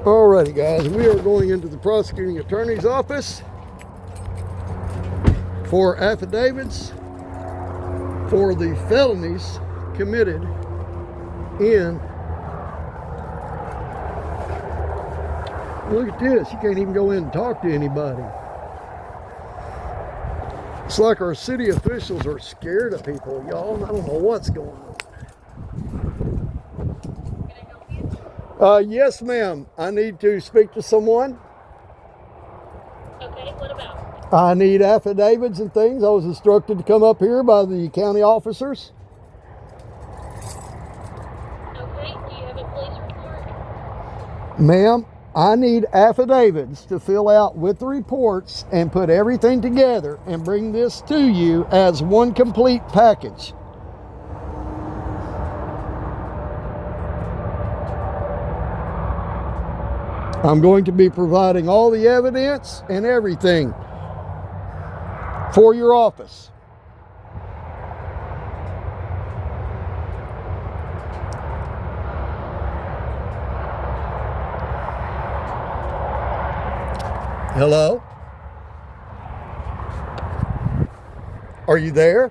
Alrighty guys, we are going into the prosecuting attorney's office for affidavits for the felonies committed in, look at this, you can't even go in and talk to anybody. It's like our city officials are scared of people, y'all. I don't know what's going on. Yes, ma'am. I need to speak to someone. Okay, what about? I need affidavits and things. I was instructed to come up here by the county officers. Okay, do you have a police report? Ma'am, I need affidavits to fill out with the reports and put everything together and bring this to you as one complete package. I'm going to be providing all the evidence and everything for your office. Hello? Are you there?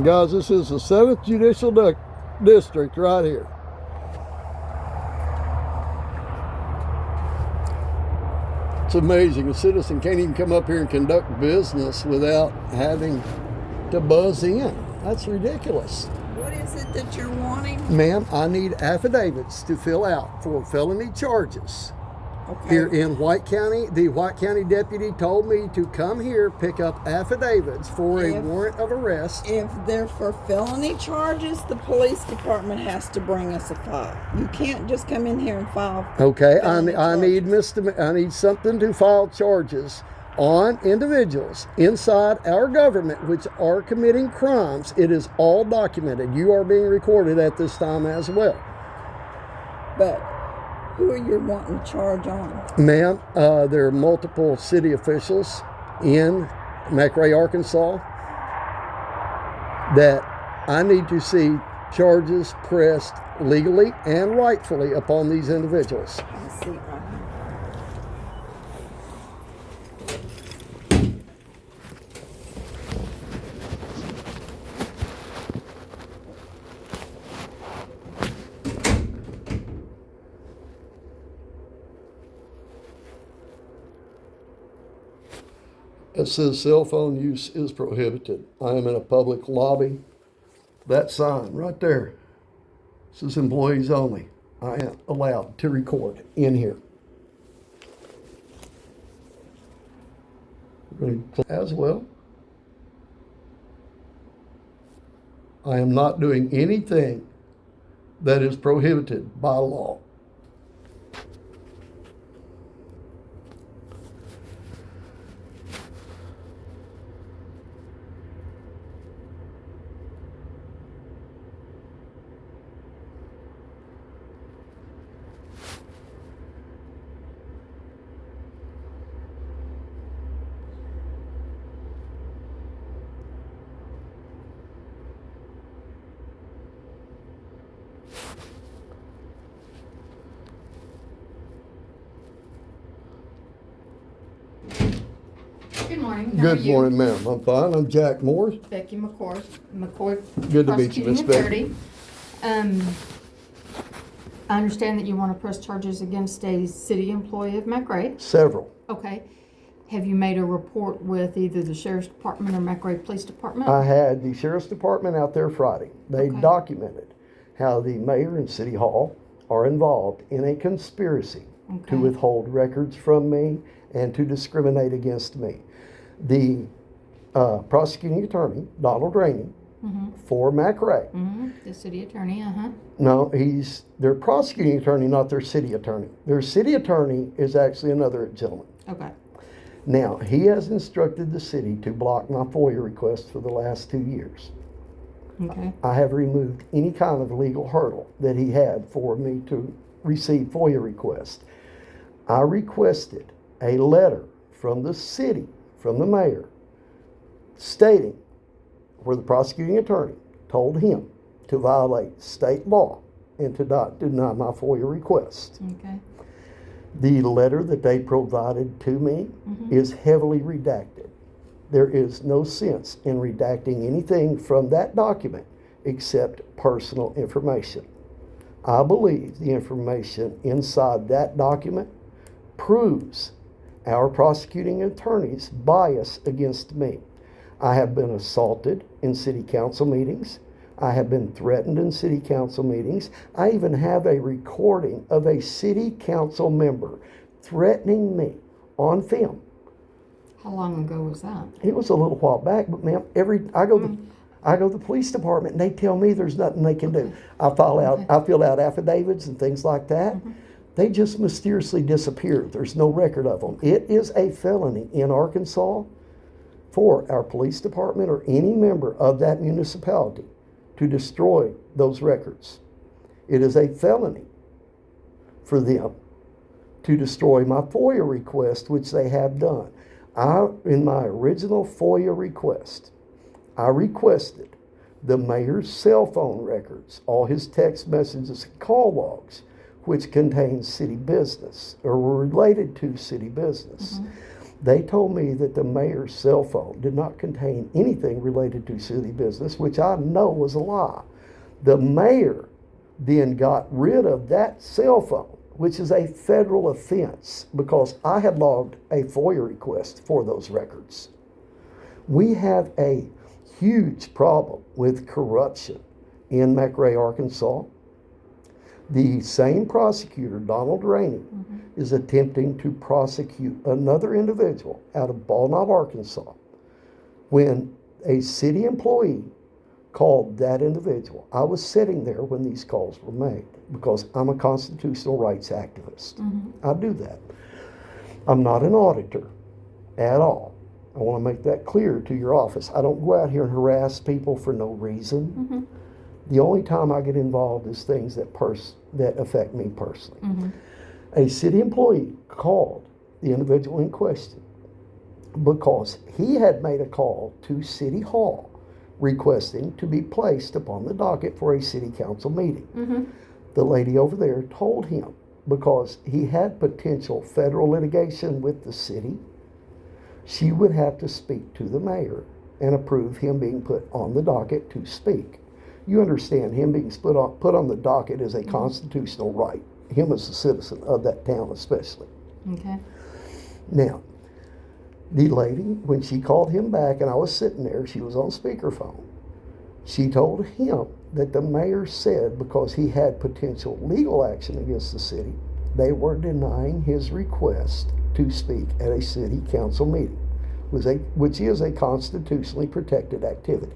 Guys, this is the 7th Judicial District right here. It's amazing. A citizen can't even come up here and conduct business without having to buzz in. That's ridiculous. What is it that you're wanting? Ma'am, I need affidavits to fill out for felony charges. Okay. Here in White County, the White County deputy told me to come here, pick up affidavits for a warrant of arrest. If they're for felony charges, the police department has to bring us a file. You can't just come in here and file. Okay, I felony need something to file charges on individuals inside our government which are committing crimes. It is all documented. You are being recorded at this time as well. But who are you wanting to charge on? Ma'am, there are multiple city officials in McRae, Arkansas that I need to see charges pressed legally and rightfully upon these individuals. I see it right here. It says cell phone use is prohibited. I am in a public lobby. That sign right there says employees only. I am allowed to record in here. As well. I am not doing anything that is prohibited by law. Good morning. How Good are you? morning, ma'am. I'm fine. I'm Jack Morris. Becky McCoy, Good to meet you, Miss prosecuting attorney. I understand that you want to press charges against a city employee of McRae. Several. Okay. Have you made a report with either the Sheriff's Department or McRae Police Department? I had the Sheriff's Department out there Friday. They Okay. documented how the mayor and city hall are involved in a conspiracy to Okay. withhold records from me and to discriminate against me. The prosecuting attorney, Donald Rainey, for McRae. The city attorney, No, he's their prosecuting attorney, not their city attorney. Their city attorney is actually another gentleman. Okay. Now, he has instructed the city to block my FOIA requests for the last 2 years. Okay. I have removed any kind of legal hurdle that he had for me to receive FOIA requests. I requested a letter from the city, from the mayor, stating where the prosecuting attorney told him to violate state law and to not deny my FOIA request. Okay. The letter that they provided to me is heavily redacted. There is no sense in redacting anything from that document except personal information. I believe the information inside that document proves our prosecuting attorney's bias against me. I have been assaulted in city council meetings. I have been threatened in city council meetings. I even have a recording of a city council member threatening me on film. How long ago was that? It was a little while back, but ma'am, I go to the police department and they tell me there's nothing they can do. I fill out affidavits and things like that. They just mysteriously disappear. There's no record of them. It is a felony in Arkansas for our police department or any member of that municipality to destroy those records. It is a felony for them to destroy my FOIA request, which they have done. In my original FOIA request, I requested the mayor's cell phone records, all his text messages and call logs, which contained city business or were related to city business. They told me that the mayor's cell phone did not contain anything related to city business, which I know was a lie. The mayor then got rid of that cell phone, which is a federal offense because I had logged a FOIA request for those records. We have a huge problem with corruption in McRae, Arkansas. The same prosecutor, Donald Rainey, is attempting to prosecute another individual out of Bald Knob, Arkansas, when a city employee called that individual. I was sitting there when these calls were made because I'm a constitutional rights activist. I do that. I'm not an auditor at all. I want to make that clear to your office. I don't go out here and harass people for no reason. The only time I get involved is things that affect me personally. A city employee called the individual in question because he had made a call to City Hall requesting to be placed upon the docket for a city council meeting. The lady over there told him because he had potential federal litigation with the city, she would have to speak to the mayor and approve him being put on the docket to speak. You understand, him being put on the docket is a constitutional right, him as a citizen of that town especially. Okay. Now, the lady, when she called him back and I was sitting there, she was on speakerphone. She told him that the mayor said because he had potential legal action against the city, they were denying his request to speak at a city council meeting, which is a constitutionally protected activity.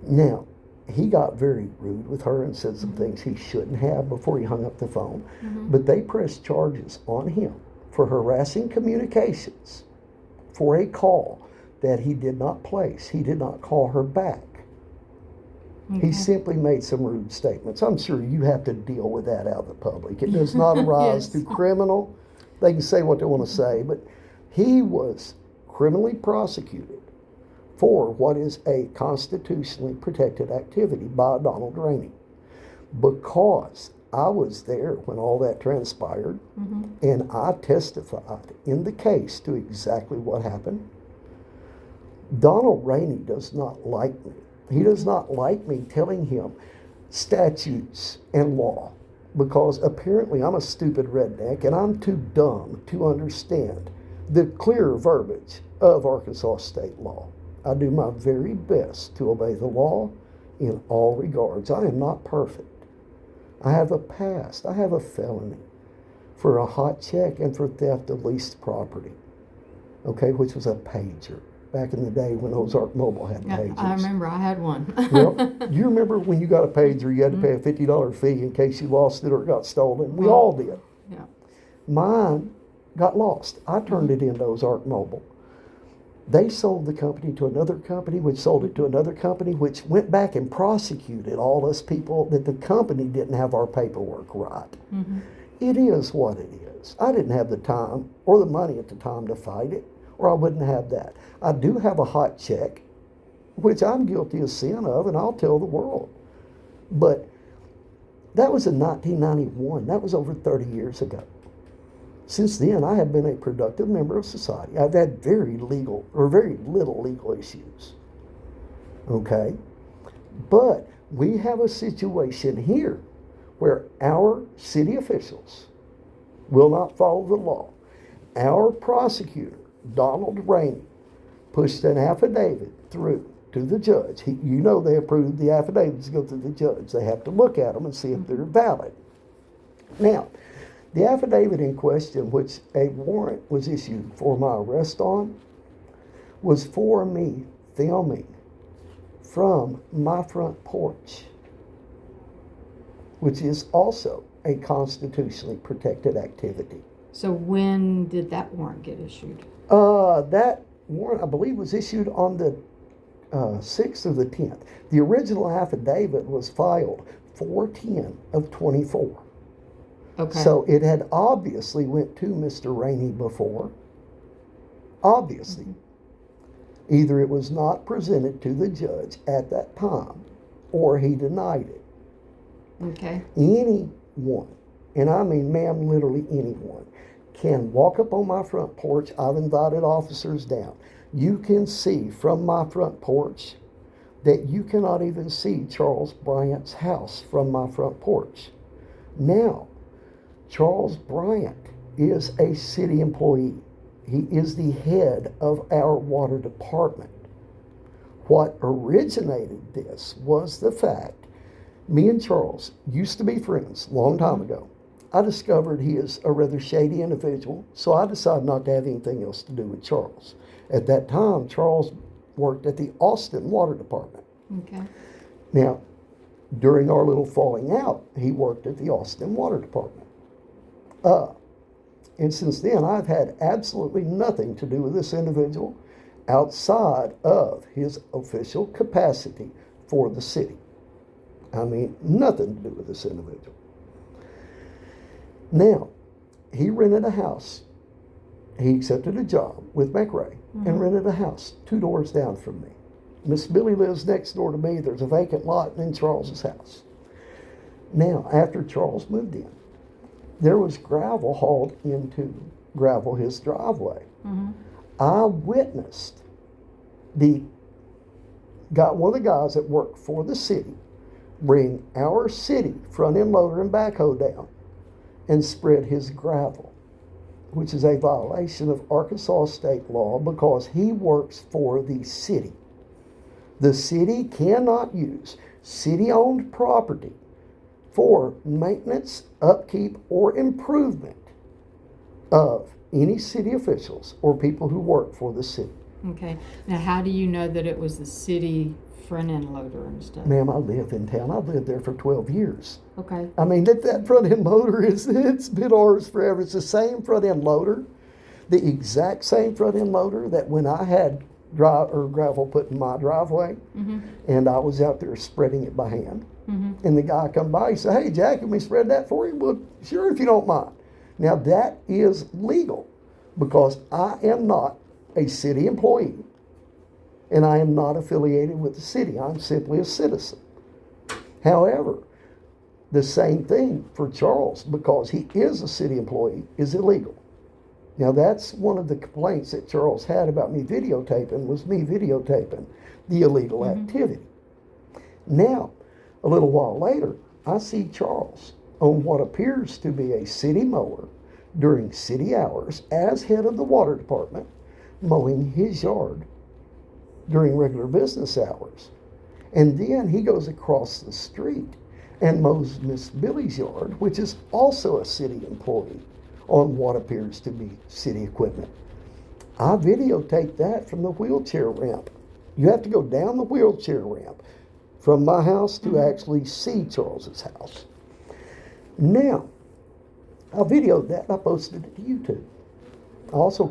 Now, he got very rude with her and said some things he shouldn't have before he hung up the phone, but they pressed charges on him for harassing communications for a call that he did not place. He did not call her back. He simply made some rude statements. I'm sure you have to deal with that out of the public. It does not arise to criminal. They can say what they want to say, but he was criminally prosecuted for what is a constitutionally protected activity by Donald Rainey. Because I was there when all that transpired, and I testified in the case to exactly what happened. Donald Rainey does not like me. He does not like me telling him statutes and law because apparently I'm a stupid redneck and I'm too dumb to understand the clear verbiage of Arkansas state law. I do my very best to obey the law in all regards. I am not perfect. I have a past. I have a felony for a hot check and for theft of leased property, okay, which was a pager back in the day when Ozark Mobile had pagers. I remember I had one. Well, do you remember when you got a pager, you had to pay a $50 fee in case you lost it or it got stolen? We all did. Yeah. Mine got lost. I turned it into Ozark Mobile. They sold the company to another company, which sold it to another company, which went back and prosecuted all us people that the company didn't have our paperwork right. It is what it is. I didn't have the time or the money at the time to fight it or I wouldn't have that. I do have a hot check, which I'm guilty of sin of, and I'll tell the world. But that was in 1991. That was over 30 years ago. Since then, I have been a productive member of society. I've had very little legal issues. Okay? But we have a situation here where our city officials will not follow the law. Our prosecutor, Donald Rainey, pushed an affidavit through to the judge. They approved the affidavits to go to the judge. They have to look at them and see if they're valid. Now, the affidavit in question, which a warrant was issued for my arrest on, was for me filming from my front porch, which is also a constitutionally protected activity. So when did that warrant get issued? That warrant, I believe, was issued on the 6th or the 10th. The original affidavit was filed 4/10 of 24. Okay. So it had obviously went to Mr. Rainey before. Obviously. Either it was not presented to the judge at that time, or he denied it. Okay. Anyone, and I mean, ma'am, literally anyone, can walk up on my front porch. I've invited officers down. You can see from my front porch that you cannot even see Charles Bryant's house from my front porch. Now, Charles Bryant is a city employee. He is the head of our water department. What originated this was the fact, me and Charles used to be friends a long time ago. I discovered he is a rather shady individual, so I decided not to have anything else to do with Charles. At that time, Charles worked at the Austin Water Department. Okay. Now, during our little falling out, he worked at the Austin Water Department. And since then, I've had absolutely nothing to do with this individual outside of his official capacity for the city. I mean, nothing to do with this individual. Now, he rented a house. He accepted a job with McRae and rented a house 2 doors down from me. Miss Billy lives next door to me. There's a vacant lot in Charles's house. Now, after Charles moved in, there was gravel hauled into his driveway. I witnessed one of the guys that worked for the city bring our city front end loader and backhoe down and spread his gravel, which is a violation of Arkansas state law because he works for the city. The city cannot use city-owned property for maintenance, upkeep, or improvement of any city officials or people who work for the city. Okay. Now, how do you know that it was the city front end loader and stuff? Ma'am, I live in town. I've lived there for 12 years. Okay. I mean, that front end loader it's been ours forever. It's the same front end loader, the exact same front end loader that when I had gravel put in my driveway, and I was out there spreading it by hand. And the guy come by, he said, "Hey, Jack, can we spread that for you?" "Well, sure, if you don't mind." Now, that is legal because I am not a city employee and I am not affiliated with the city. I'm simply a citizen. However, the same thing for Charles, because he is a city employee, is illegal. Now, that's one of the complaints that Charles had about me videotaping, was me videotaping the illegal activity. Now, a little while later, I see Charles on what appears to be a city mower during city hours as head of the water department, mowing his yard during regular business hours. And then he goes across the street and mows Miss Billy's yard, which is also a city employee, on what appears to be city equipment. I videotaped that from the wheelchair ramp. You have to go down the wheelchair ramp from my house to actually see Charles's house. Now, I videoed that and I posted it to YouTube. I also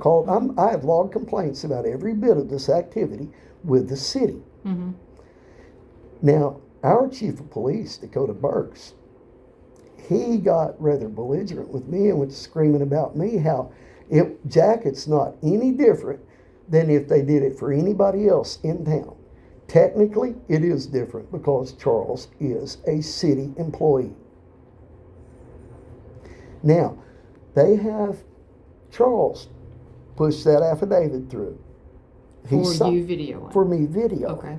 I have logged complaints about every bit of this activity with the city. Now, our chief of police, Dakota Burks, he got rather belligerent with me and was screaming about me how, Jack, it's not any different than if they did it for anybody else in town. Technically, it is different because Charles is a city employee. Now, they have Charles push that affidavit through. For you video. For me video. Okay.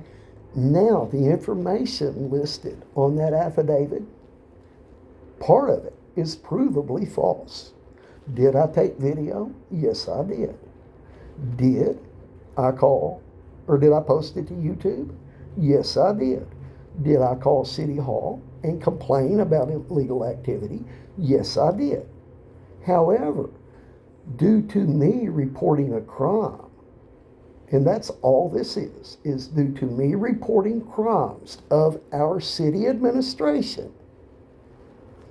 Now, the information listed on that affidavit, part of it is provably false. Did I take video? Yes, I did. Did I call, or did I post it to YouTube? Yes, I did. Did I call City Hall and complain about illegal activity? Yes, I did. However, due to me reporting a crime, and that's all this is due to me reporting crimes of our city administration,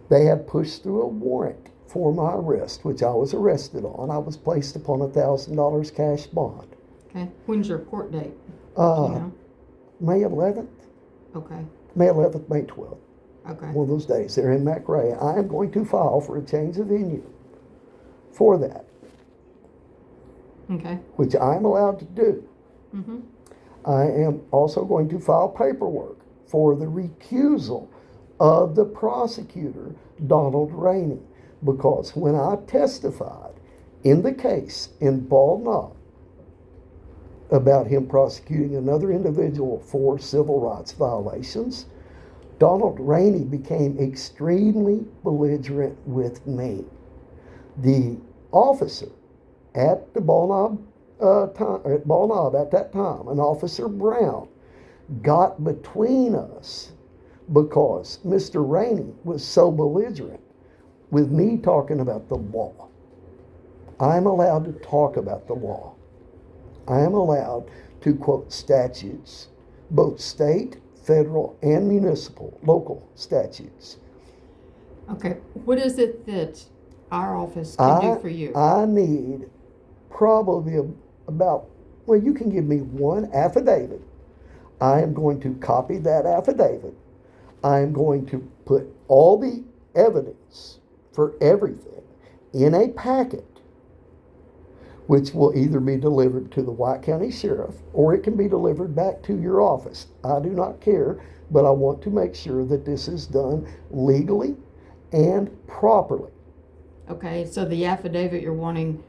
they have pushed through a warrant for my arrest, which I was arrested on. I was placed upon $1,000 cash bond. Okay. When's your court date? Do you know? May 11th, Okay. May 11th, May 12th. Okay. One of those days. They're in McRae. I am going to file for a change of venue for that, Okay. which I am allowed to do. Mm-hmm. I am also going to file paperwork for the recusal of the prosecutor, Donald Rainey, because when I testified in the case in Bald Knob about him prosecuting another individual for civil rights violations, Donald Rainey became extremely belligerent with me. The officer at the Bald Knob at that time, an Officer Brown, got between us because Mr. Rainey was so belligerent with me talking about the law. I'm allowed to talk about the law. I am allowed to quote statutes, both state, federal, and municipal, local statutes. Okay. What is it that our office can do for you? I need probably about, well, you can give me one affidavit. I am going to copy that affidavit. I am going to put all the evidence for everything in a packet, which will either be delivered to the White County Sheriff or it can be delivered back to your office. I do not care, but I want to make sure that this is done legally and properly. Okay. So the affidavit you're wanting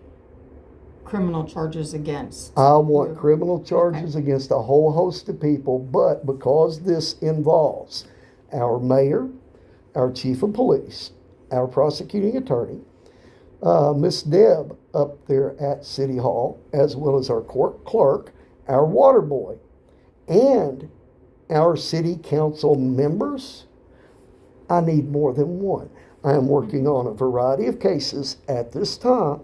criminal charges against. I want criminal charges against a whole host of people, but because this involves our mayor, our chief of police, our prosecuting attorney, Miss Deb up there at City Hall, as well as our court clerk, our water boy, and our city council members, I need more than one. I am working on a variety of cases at this time.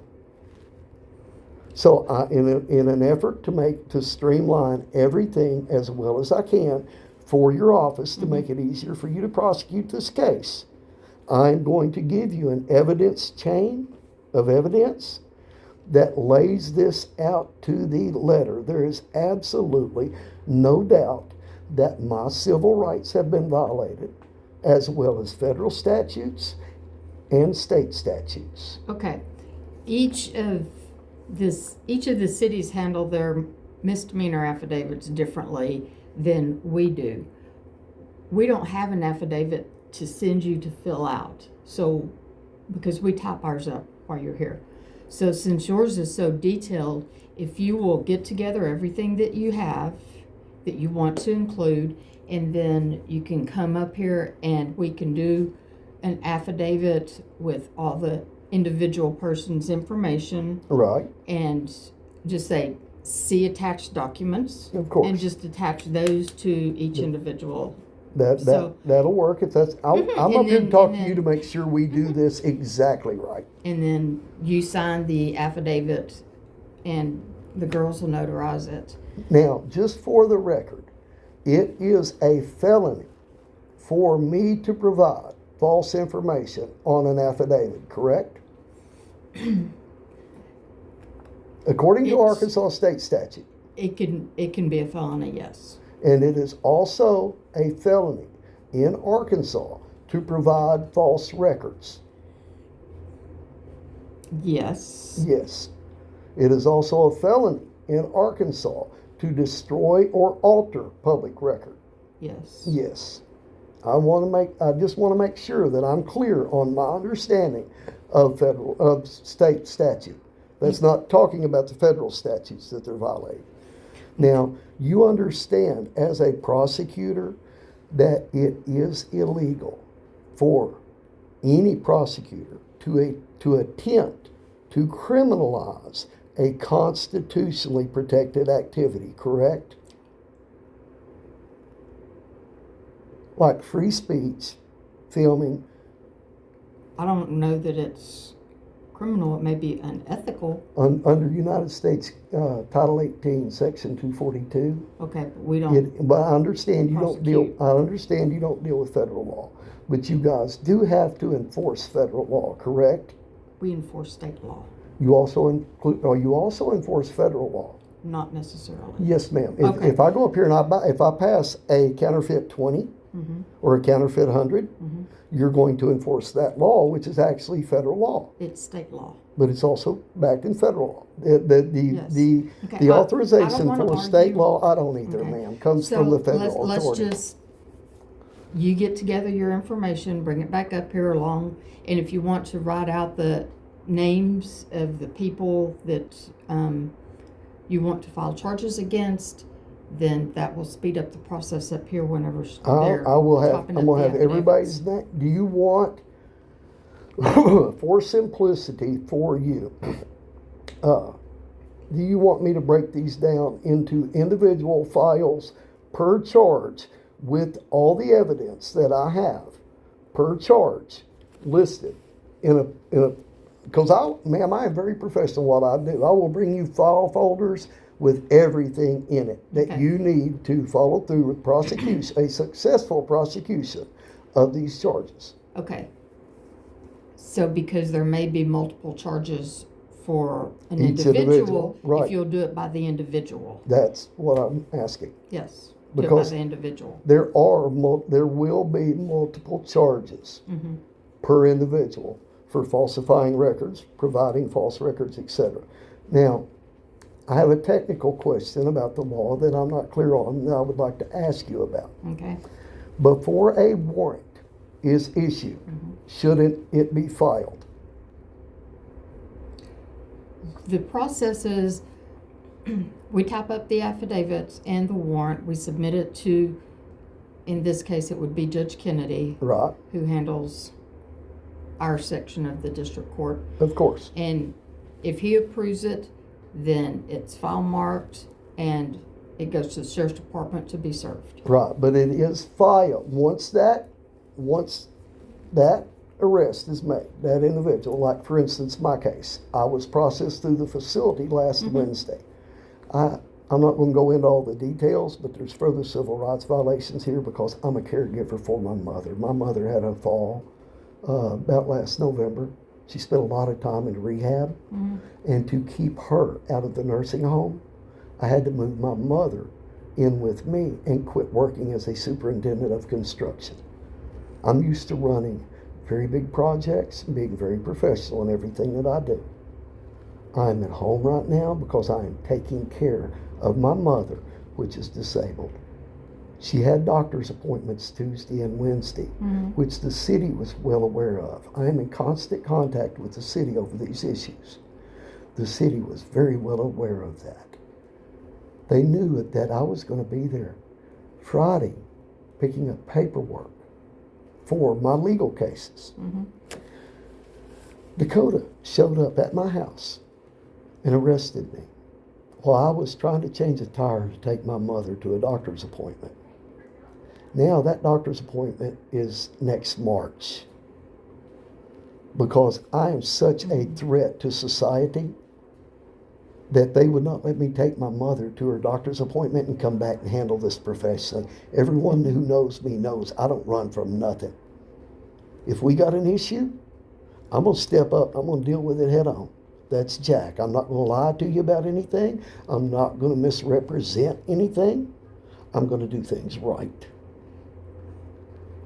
So in an effort to streamline everything as well as I can for your office to make it easier for you to prosecute this case, I'm going to give you an evidence chain of evidence that lays this out to the letter. There is absolutely no doubt that my civil rights have been violated, as well as federal statutes and state statutes. Okay. Each of the cities handle their misdemeanor affidavits differently than we do. We don't have an affidavit to send you to fill out. So, because we type ours up while you're here. So since yours is so detailed, if you will get together everything that you have, that you want to include, and then you can come up here and we can do an affidavit with all the individual person's information. Right. And just say, see attached documents. Of course. And just attach those to each individual. That'll work. If that's, I'm up here to talk to you to make sure we do this exactly right. And then you sign the affidavit and the girls will notarize it. Now, just for the record, it is a felony for me to provide false information on an affidavit, correct? According to Arkansas state statute. It can be a felony, yes. And it is also a felony in Arkansas to provide false records. Yes. Yes. It is also a felony in Arkansas to destroy or alter public record? Yes. Yes. I just want to make sure that I'm clear on my understanding of state statute. That's not talking about the federal statutes that they're violating. Now, you understand as a prosecutor that it is illegal for any prosecutor to attempt to criminalize a constitutionally protected activity, correct? Like free speech, filming. I don't know that it's criminal. It may be unethical. Under United States Title 18, Section 242. Okay, but we don't. But I understand you don't deal. prosecute. I understand you don't deal with federal law, but you guys do have to enforce federal law, correct? We enforce state law, You also include. Or you also enforce federal law. not necessarily. Yes, ma'am. Okay. If I go up here and if I pass a counterfeit 20 or a counterfeit 100, you're going to enforce that law, which is actually federal law. It's state law. But it's also backed in federal law. Yes. The Okay, I authorization don't wanna for state argue. law, I don't either, Okay. ma'am, comes So from the federal let's authority. just, you get together your information, bring it back up here along, and if you want to write out the names of the people that you want to file charges against, then that will speed up the process up here whenever they're I will have. topping I'm up gonna the have everybody's affidavits. name. Do you want, for simplicity for you, do you want me to break these down into individual files per charge with all the evidence that I have per charge listed in a because ma'am, I am very professional in what I do. I will bring you file folders with everything in it that Okay. you need to follow through with prosecution, a successful prosecution of these charges. Okay. So because there may be multiple charges for an Each individual, individual, right. if you'll do it by the individual. That's what I'm asking. Yes, do it by Because the individual. there will be multiple charges per individual for falsifying records, providing false records, etc. Now, I have a technical question about the law that I'm not clear on that I would like to ask you about. Okay. Before a warrant is issued, shouldn't it be filed? The process is we type up the affidavits and the warrant. We submit it to, in this case, it would be Judge Kennedy, Right, who handles our section of the district court. of course. And if he approves it, then it's file marked and it goes to the sheriff's department to be served. Right, but it is filed. Once that arrest is made, that individual, like for instance my case, I was processed through the facility last Wednesday. I'm not going to go into all the details, but there's further civil rights violations here because I'm a caregiver for my mother. My mother had a fall about last November. She spent a lot of time in rehab, and to keep her out of the nursing home, I had to move my mother in with me and quit working as a superintendent of construction. I'm used to running very big projects and being very professional in everything that I do. I'm at home right now because I am taking care of my mother, which is disabled. She had doctor's appointments Tuesday and Wednesday, which the city was well aware of. I am in constant contact with the city over these issues. The city was very well aware of that. They knew that I was going to be there Friday picking up paperwork for my legal cases. Dakota showed up at my house and arrested me while I was trying to change a tire to take my mother to a doctor's appointment. Now that doctor's appointment is next March because I am such a threat to society that they would not let me take my mother to her doctor's appointment and come back and handle this professionally. Everyone who knows me knows I don't run from nothing. If we got an issue, I'm going to step up. I'm going to deal with it head on. That's Jack. I'm not going to lie to you about anything. I'm not going to misrepresent anything. I'm going to do things right.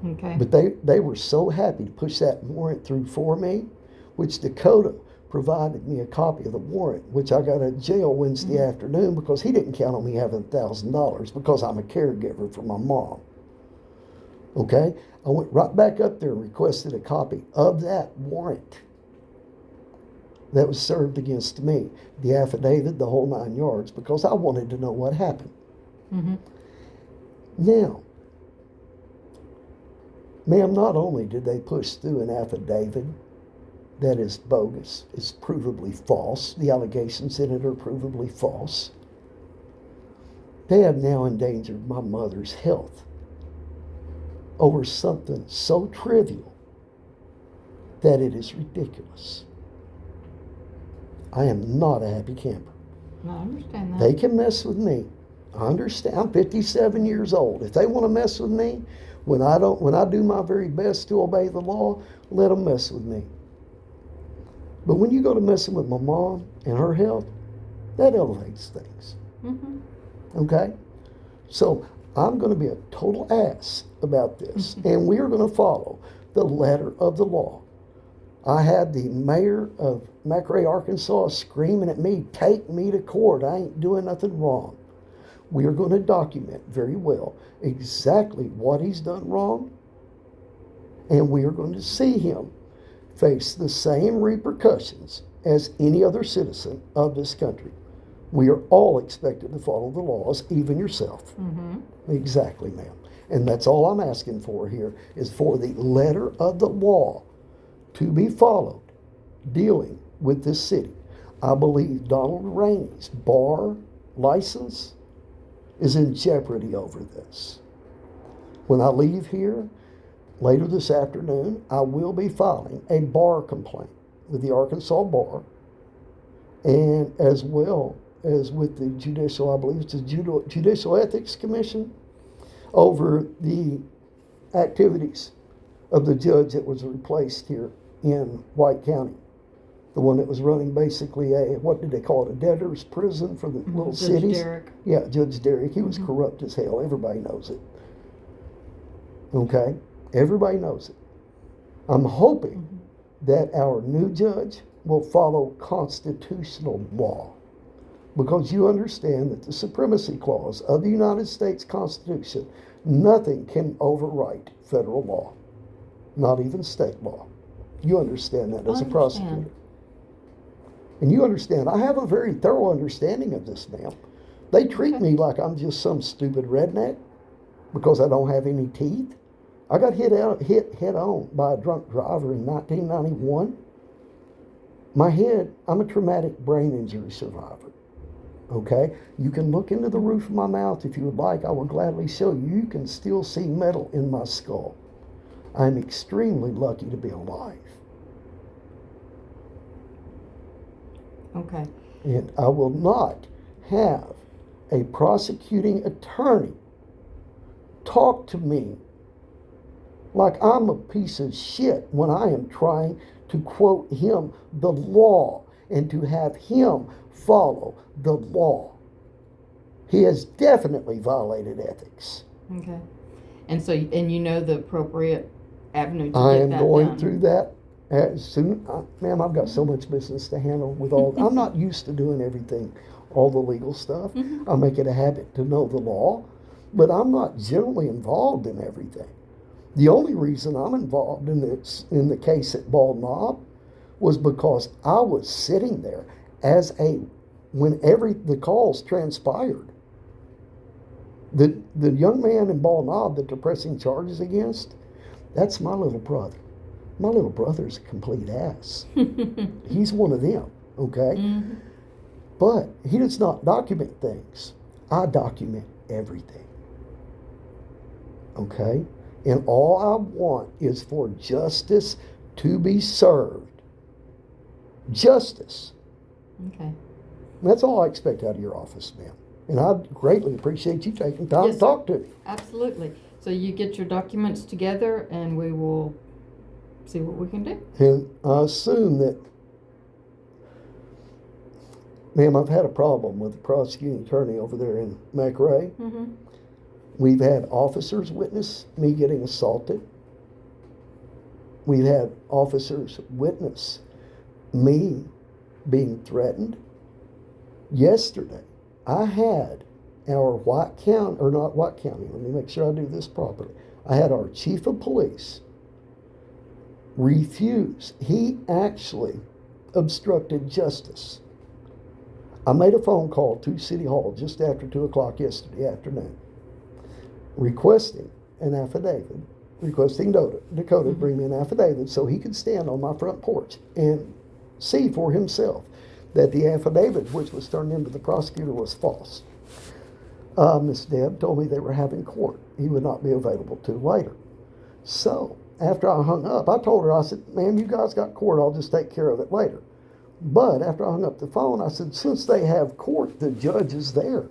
Okay. But they were so happy to push that warrant through for me, which Dakota provided me a copy of the warrant, which I got out of jail Wednesday afternoon because he didn't count on me having $1,000 because I'm a caregiver for my mom. Okay? I went right back up there and requested a copy of that warrant that was served against me, the affidavit, the whole 9 yards, because I wanted to know what happened. Mm-hmm. Now, ma'am, not only did they push through an affidavit that is bogus, is provably false, the allegations in it are provably false, they have now endangered my mother's health over something so trivial that it is ridiculous. I am not a happy camper. No, I understand that. They can mess with me. I understand. I'm 57 years old. If they want to mess with me, when I do my very best to obey the law, let them mess with me. But when you go to messing with my mom and her health, that elevates things. Mm-hmm. Okay? So I'm going to be a total ass about this, and we are going to follow the letter of the law. I had the mayor of McRae, Arkansas screaming at me, take me to court. I ain't doing nothing wrong. We are going to document very well exactly what he's done wrong, and we are going to see him face the same repercussions as any other citizen of this country. We are all expected to follow the laws, even yourself. Mm-hmm. Exactly, ma'am. And that's all I'm asking for here is for the letter of the law to be followed dealing with this city. I believe Donald Rainey's bar license is in jeopardy over this. When I leave here later this afternoon, I will be filing a bar complaint with the Arkansas Bar, and as well as with the Judicial, I believe it's the Judicial Ethics Commission, over the activities of the judge that was replaced here in White County. The one that was running basically a, what did they call it, a debtor's prison for the little Judge cities? Derrick. Yeah, Judge Derrick. He was corrupt as hell. Everybody knows it. Okay? Everybody knows it. I'm hoping that our new judge will follow constitutional law, because you understand that the supremacy clause of the United States Constitution, nothing can overwrite federal law, not even state law. You understand that as a prosecutor. And you understand, I have a very thorough understanding of this, ma'am. They treat me like I'm just some stupid redneck because I don't have any teeth. I got hit head on by a drunk driver in 1991. My head, I'm a traumatic brain injury survivor. Okay? You can look into the roof of my mouth if you would like. I will gladly show you. You can still see metal in my skull. I'm extremely lucky to be alive. Okay. And I will not have a prosecuting attorney talk to me like I'm a piece of shit when I am trying to quote him the law and to have him follow the law. He has definitely violated ethics. Okay. And so, and you know the appropriate avenue to I get am that going done. through that as soon. Ma'am, I've got so much business to handle with all. I'm not used to doing everything, all the legal stuff. I make it a habit to know the law, but I'm not generally involved in everything. The only reason I'm involved in the case at Bald Knob was because I was sitting there when the calls transpired. The young man in Bald Knob that they're pressing charges against, that's my little brother. My little brother's a complete ass. He's one of them, okay? Mm-hmm. But he does not document things. I document everything, okay? And all I want is for justice to be served. Justice. Okay. That's all I expect out of your office, ma'am. And I greatly appreciate you taking time Yes, to talk to me. Absolutely. So you get your documents together and we will see what we can do. And I assume that, ma'am, I've had a problem with the prosecuting attorney over there in McRae. Mm-hmm. We've had officers witness me getting assaulted. We've had officers witness me being threatened. Yesterday, I had our White County, or not White County, let me make sure I do this properly. I had our chief of police refuse. He actually obstructed justice. I made a phone call to City Hall just after 2 o'clock yesterday afternoon, requesting an affidavit, requesting Dakota to bring me an affidavit so he could stand on my front porch and see for himself that the affidavit, which was turned into the prosecutor, was false. Miss Deb told me they were having court. He would not be available till later. So after I hung up, I told her, I said, ma'am, you guys got court. I'll just take care of it later. But after I hung up the phone, I said, since they have court, the judge is there.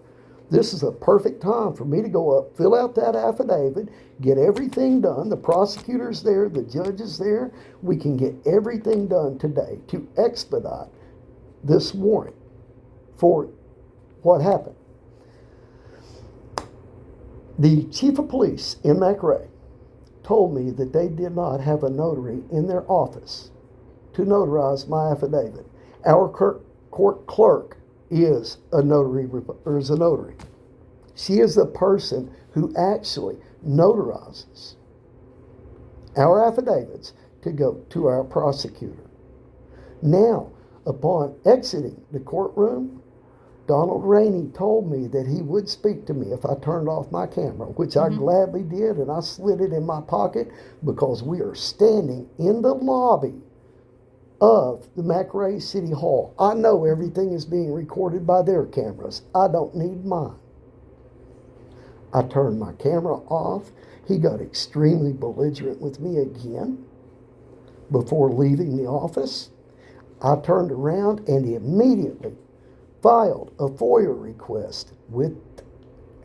This is a perfect time for me to go up, fill out that affidavit, get everything done. The prosecutor's there, the judge is there. We can get everything done today to expedite this warrant for what happened. The chief of police in McRae told me that they did not have a notary in their office to notarize my affidavit. Our court clerk is a notary, or is a notary. She is the person who actually notarizes our affidavits to go to our prosecutor. Now, upon exiting the courtroom, Donald Rainey told me that he would speak to me if I turned off my camera, which I gladly did, and I slid it in my pocket because we are standing in the lobby of the McRae City Hall. I know everything is being recorded by their cameras. I don't need mine. I turned my camera off. He got extremely belligerent with me again before leaving the office. I turned around and immediately filed a FOIA request with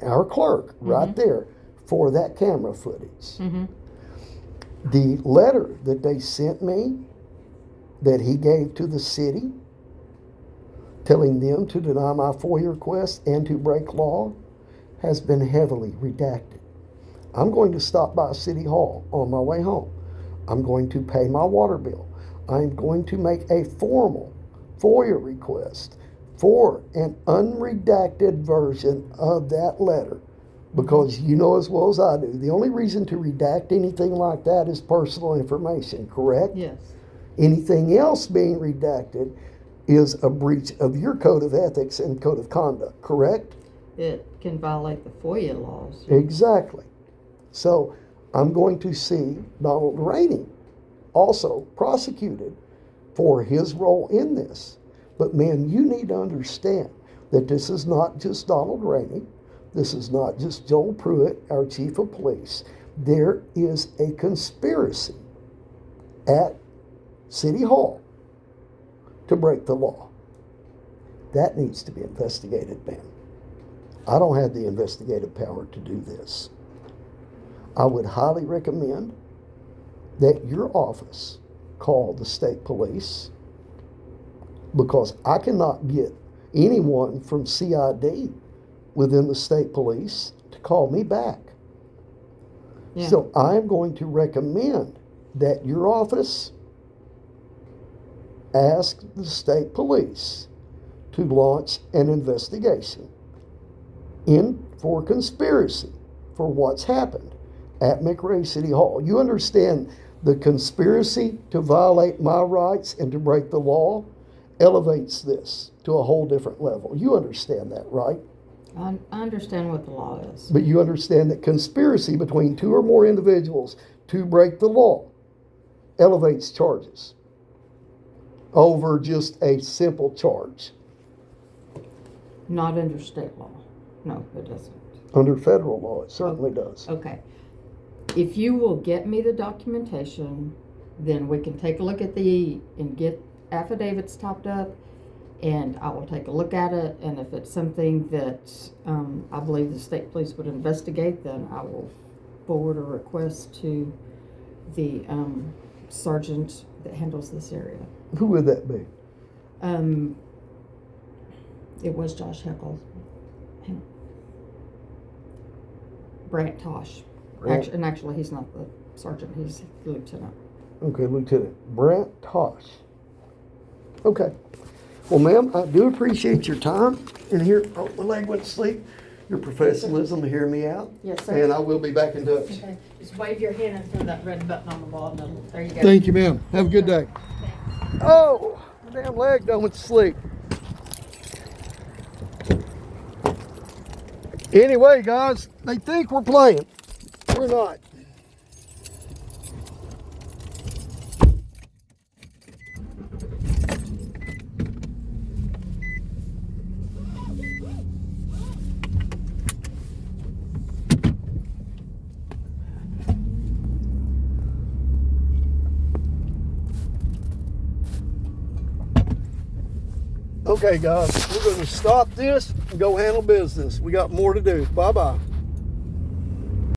our clerk right there for that camera footage. The letter that they sent me, that he gave to the city, telling them to deny my FOIA request and to break law, has been heavily redacted. I'm going to stop by City Hall on my way home. I'm going to pay my water bill. I'm going to make a formal FOIA request for an unredacted version of that letter, because you know as well as I do, the only reason to redact anything like that is personal information, correct? Yes. Anything else being redacted is a breach of your code of ethics and code of conduct, correct? It can violate the FOIA laws. Exactly. So I'm going to see Donald Rainey also prosecuted for his role in this. But man, you need to understand that this is not just Donald Rainey. This is not just Joel Pruitt, our chief of police. There is a conspiracy at City Hall to break the law. That needs to be investigated, man. I don't have the investigative power to do this. I would highly recommend that your office call the state police, because I cannot get anyone from CID within the state police to call me back. Yeah. So I'm going to recommend that your office ask the state police to launch an investigation for conspiracy for what's happened at McRae City Hall. You understand the conspiracy to violate my rights and to break the law elevates this to a whole different level. You understand that, right? I understand what the law is. But you understand that conspiracy between two or more individuals to break the law elevates charges over just a simple charge. Not under state law. No, it doesn't. Under federal law, it certainly does. Okay. If you will get me the documentation, then we can take a look at and get affidavits topped up, and I will take a look at it, and if it's something that I believe the state police would investigate, then I will forward a request to the sergeant that handles this area. Who would that be? It was Josh Heckle. Brant Tosh. Actually, he's not the sergeant, he's the lieutenant. Okay, Lieutenant Brant Tosh. Okay. Well, ma'am, I do appreciate your time. And here, oh, my leg went to sleep. Your professionalism to hear me out. Yes, sir. And I will be back in touch. Okay, just wave your hand and throw that red button on the bottom. And there you go. Thank you, ma'am. Have a good day. Oh, my damn leg done went to sleep. Anyway, guys, they think we're playing. We're not. Okay, guys, we're going to stop this and go handle business. We got more to do. Bye-bye.